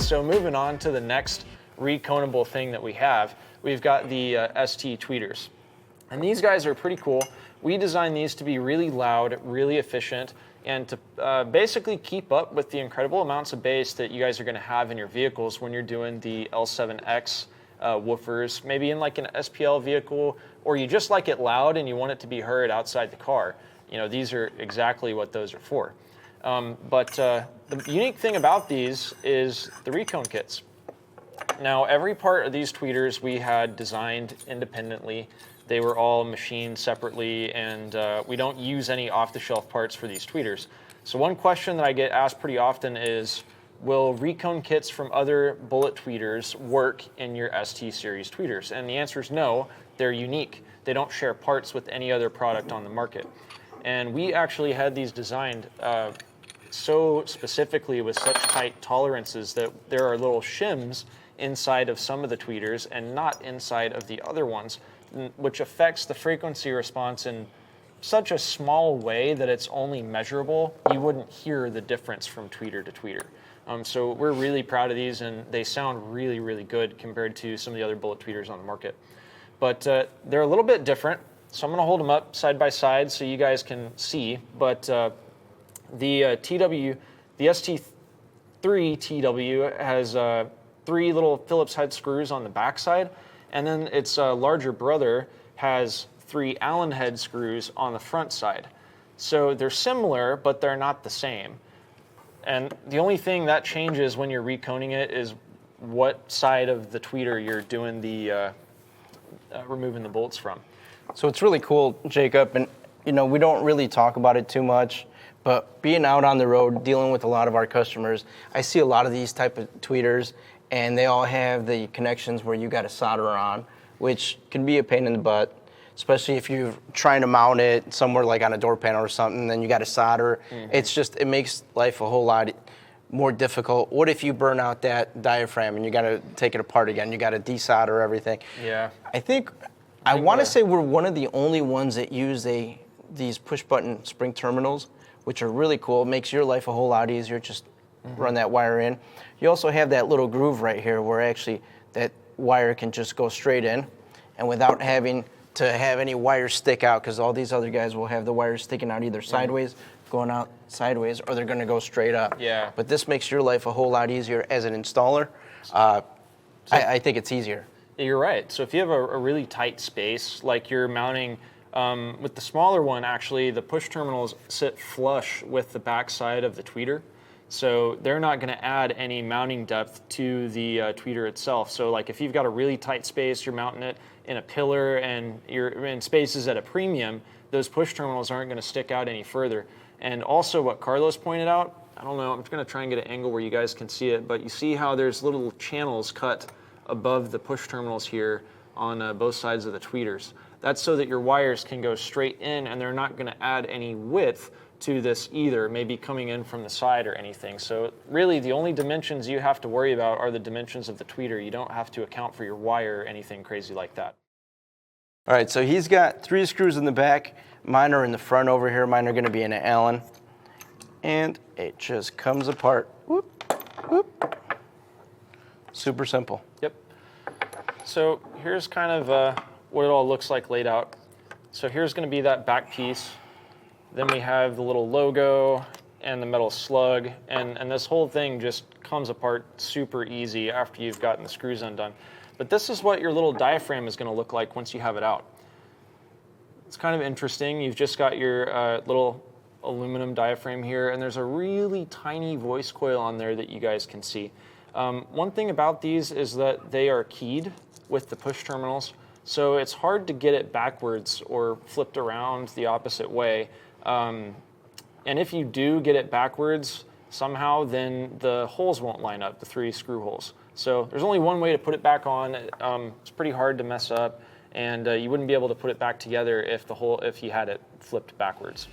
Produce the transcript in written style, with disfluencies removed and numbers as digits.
so moving on to the next reconable thing that we have, we've got the ST tweeters. And these guys are pretty cool. We designed these to be really loud, really efficient, and to basically keep up with the incredible amounts of bass that you guys are going to have in your vehicles when you're doing the L7X woofers, maybe in like an SPL vehicle, or you just like it loud and you want it to be heard outside the car. You know, these are exactly what those are for. But the unique thing about these is the Recone kits. Now, every part of these tweeters we had designed independently. They were all machined separately, and we don't use any off-the-shelf parts for these tweeters. So one question that I get asked pretty often is, will Recone kits from other bullet tweeters work in your ST series tweeters? And the answer is no, they're unique. They don't share parts with any other product on the market. And we actually had these designed so specifically with such tight tolerances that there are little shims inside of some of the tweeters and not inside of the other ones, which affects the frequency response in such a small way that it's only measurable. You wouldn't hear the difference from tweeter to tweeter. So we're really proud of these, and they sound really, really good compared to some of the other bullet tweeters on the market. But they're a little bit different, so I'm going to hold them up side by side so you guys can see. But the ST3 TW has 3 little Phillips head screws on the backside, and then its larger brother has 3 Allen head screws on the front side. So they're similar, but they're not the same. And the only thing that changes when you're reconing it is what side of the tweeter you're doing the removing the bolts from. So it's really cool, Jacob, and you know, we don't really talk about it too much, but being out on the road, dealing with a lot of our customers, I see a lot of these type of tweeters, and they all have the connections where you got to solder on, which can be a pain in the butt, especially if you're trying to mount it somewhere like on a door panel or something, then you got to solder. Mm-hmm. It makes life a whole lot more difficult. What if you burn out that diaphragm and you got to take it apart again? You got to desolder everything. Yeah. I want to say we're one of the only ones that use these push-button spring terminals, which are really cool. It makes your life a whole lot easier. Just run that wire in. You also have that little groove right here where actually that wire can just go straight in, and without having to have any wires stick out, because all these other guys will have the wires sticking out either sideways, going out sideways, or they're going to go straight up. Yeah. But this makes your life a whole lot easier as an installer. I think it's easier. You're right. So if you have a really tight space, like you're mounting, with the smaller one, actually, the push terminals sit flush with the backside of the tweeter. So they're not going to add any mounting depth to the tweeter itself. So like if you've got a really tight space, you're mounting it in a pillar and you're in spaces at a premium, those push terminals aren't going to stick out any further. And also what Carlos pointed out, I don't know, I'm just going to try and get an angle where you guys can see it, but you see how there's little channels cut above the push terminals here on both sides of the tweeters. That's so that your wires can go straight in and they're not going to add any width to this either, maybe coming in from the side or anything. So really the only dimensions you have to worry about are the dimensions of the tweeter. You don't have to account for your wire or anything crazy like that. All right, so he's got 3 screws in the back. Mine are in the front over here. Mine are going to be in an Allen. And it just comes apart. Whoop, whoop. Super simple. Yep. So here's kind of what it all looks like laid out. So here's going to be that back piece. Then we have the little logo and the metal slug, and this whole thing just comes apart super easy after you've gotten the screws undone. But this is what your little diaphragm is going to look like once you have it out. It's kind of interesting. You've just got your little aluminum diaphragm here, and there's a really tiny voice coil on there that you guys can see. One thing about these is that they are keyed with the push terminals, so it's hard to get it backwards or flipped around the opposite way. And if you do get it backwards somehow, then the holes won't line up, the 3 screw holes. So there's only one way to put it back on. It's pretty hard to mess up, and you wouldn't be able to put it back together if you had it flipped backwards.